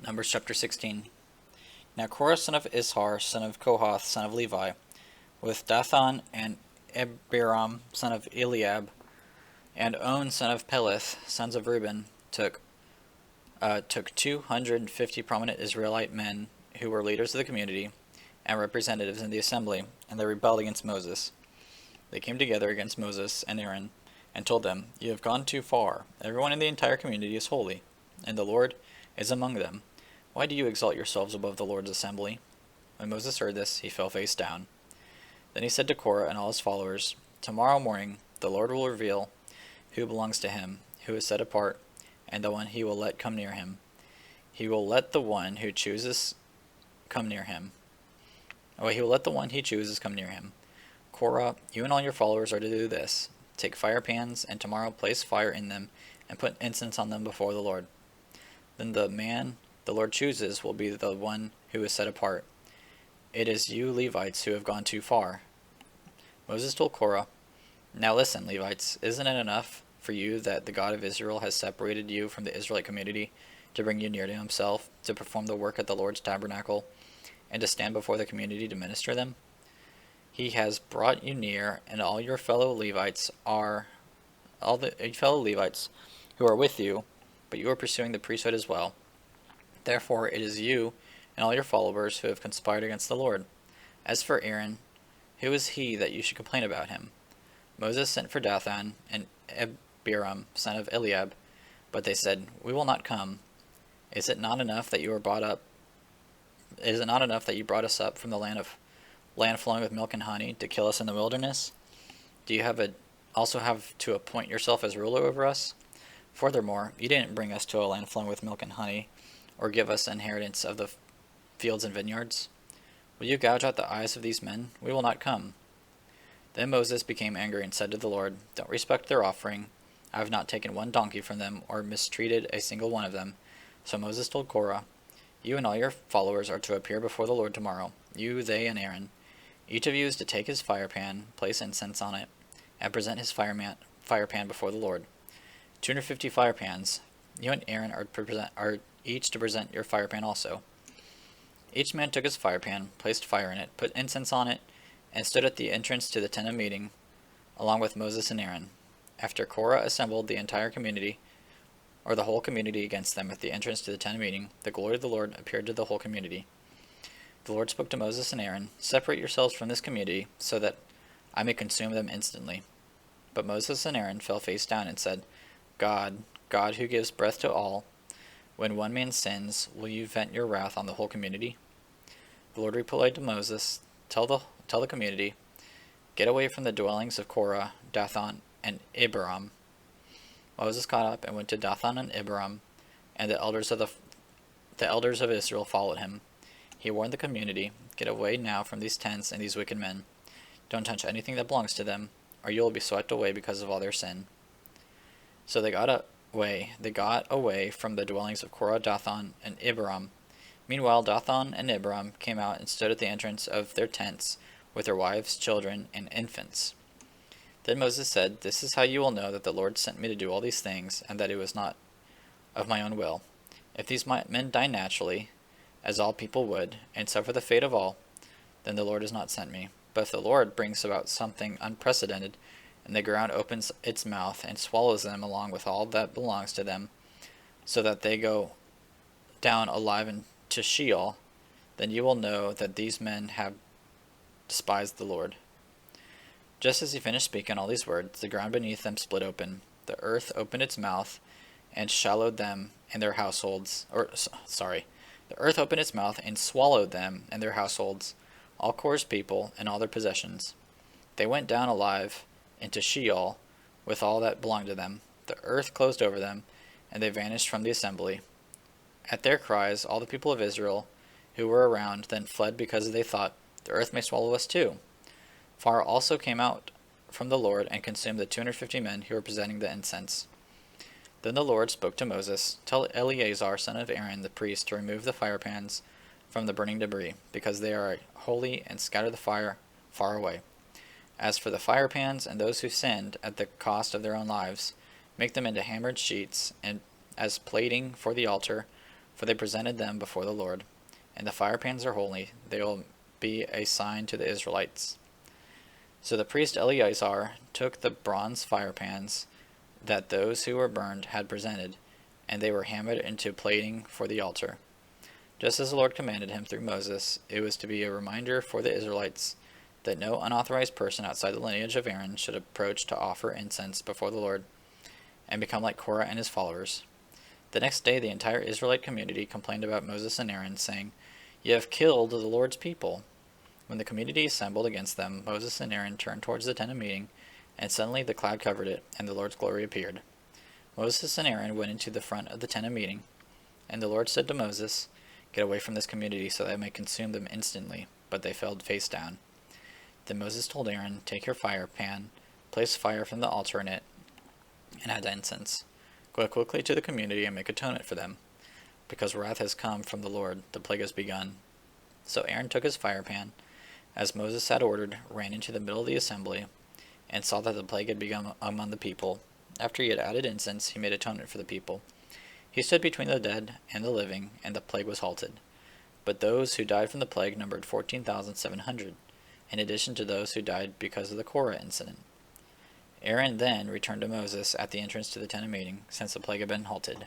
Numbers chapter 16. Now Korah son of Ishar, son of Kohath, son of Levi, with Dathan and Abiram, son of Eliab, and On, son of Peleth, sons of Reuben, took 250 prominent Israelite men who were leaders of the community and representatives in the assembly, and they rebelled against Moses. They came together against Moses and Aaron and told them, "You have gone too far. Everyone in the entire community is holy, and the Lord is among them. Why do you exalt yourselves above the Lord's assembly?" When Moses heard this, he fell face down. Then he said to Korah and all his followers, "Tomorrow morning the Lord will reveal who belongs to him, who is set apart, and the one he will let come near him. He will let the one who chooses come near him. He will let the one he chooses come near him. Korah, you and all your followers are to do this. Take fire pans, and tomorrow place fire in them, and put incense on them before the Lord. Then the man the Lord chooses will be the one who is set apart. It is you Levites who have gone too far." Moses told Korah, "Now listen, Levites, isn't it enough for you that the God of Israel has separated you from the Israelite community to bring you near to himself, to perform the work at the Lord's tabernacle, and to stand before the community to minister them? He has brought you near, and all the fellow Levites who are with you, but you are pursuing the priesthood as well. Therefore it is you and all your followers who have conspired against the Lord. As for Aaron, who is he that you should complain about him?" Moses sent for Dathan and Abiram, son of Eliab, but they said, "We will not come. Is it not enough that you brought us up from the land flowing with milk and honey to kill us in the wilderness? Do you also have to appoint yourself as ruler over us? Furthermore, you didn't bring us to a land flowing with milk and honey, or give us inheritance of the fields and vineyards. Will you gouge out the eyes of these men? We will not come." Then Moses became angry and said to the Lord, "Don't respect their offering. I have not taken one donkey from them, or mistreated a single one of them." So Moses told Korah, "You and all your followers are to appear before the Lord tomorrow, you, they, and Aaron. Each of you is to take his fire pan, place incense on it, and present his fire pan before the Lord. 250 fire pans. You and Aaron are each to present your fire pan also." Each man took his fire pan, placed fire in it, put incense on it, and stood at the entrance to the tent of meeting, along with Moses and Aaron. After Korah assembled the entire community, or the whole community against them at the entrance to the tent of meeting, the glory of the Lord appeared to the whole community. The Lord spoke to Moses and Aaron, "Separate yourselves from this community, so that I may consume them instantly." But Moses and Aaron fell face down and said, God who gives breath to all, when one man sins, will you vent your wrath on the whole community?" The Lord replied to Moses, Tell the community, "Get away from the dwellings of Korah, Dathan, and Abiram." Moses got up and went to Dathan and Abiram, and the elders of Israel followed him. He warned the community, "Get away now from these tents and these wicked men. Don't touch anything that belongs to them, or you will be swept away because of all their sin." So they got away from the dwellings of Korah, Dathan, and Abiram. Meanwhile Dathan and Abiram came out and stood at the entrance of their tents with their wives, children, and infants. Then Moses said, "This is how you will know that the Lord sent me to do all these things, and that it was not of my own will. If these men die naturally, as all people would, and suffer the fate of all, then the Lord has not sent me. But if the Lord brings about something unprecedented, and the ground opens its mouth and swallows them along with all that belongs to them, so that they go down alive into Sheol, then you will know that these men have despised the Lord." Just as he finished speaking all these words, the ground beneath them split open. The earth opened its mouth and swallowed them and their households. The earth opened its mouth and swallowed them and their households, all Korah's people and all their possessions. They went down alive into Sheol with all that belonged to them. The earth closed over them, and they vanished from the assembly. At their cries, all the people of Israel who were around then fled because they thought, "The earth may swallow us too." Fire also came out from the Lord and consumed the 250 men who were presenting the incense. Then the Lord spoke to Moses, "Tell Eleazar, son of Aaron, the priest, to remove the fire pans from the burning debris, because they are holy, and scatter the fire far away. As for the fire pans and those who sinned at the cost of their own lives, make them into hammered sheets, and as plating for the altar, for they presented them before the Lord. And the fire pans are holy, they will be a sign to the Israelites. So the priest Eleazar took the bronze fire pans that those who were burned had presented, and they were hammered into plating for the altar. Just as the Lord commanded him through Moses, it was to be a reminder for the Israelites that no unauthorized person outside the lineage of Aaron should approach to offer incense before the Lord and become like Korah and his followers. The next day the entire Israelite community complained about Moses and Aaron, saying, "You have killed the Lord's people." When the community assembled against them, Moses and Aaron turned towards the tent of meeting, and suddenly the cloud covered it, and the Lord's glory appeared. Moses and Aaron went into the front of the tent of meeting, and the Lord said to Moses, "Get away from this community so that I may consume them instantly." But they fell face down. Then Moses told Aaron, "Take your fire pan, place fire from the altar in it, and add incense. Go quickly to the community and make atonement for them, because wrath has come from the Lord, the plague has begun." So Aaron took his fire pan, as Moses had ordered, ran into the middle of the assembly, and saw that the plague had begun among the people. After he had added incense, he made atonement for the people. He stood between the dead and the living, and the plague was halted. But those who died from the plague numbered 14,700, in addition to those who died because of the Korah incident. Aaron then returned to Moses at the entrance to the tent of meeting, since the plague had been halted.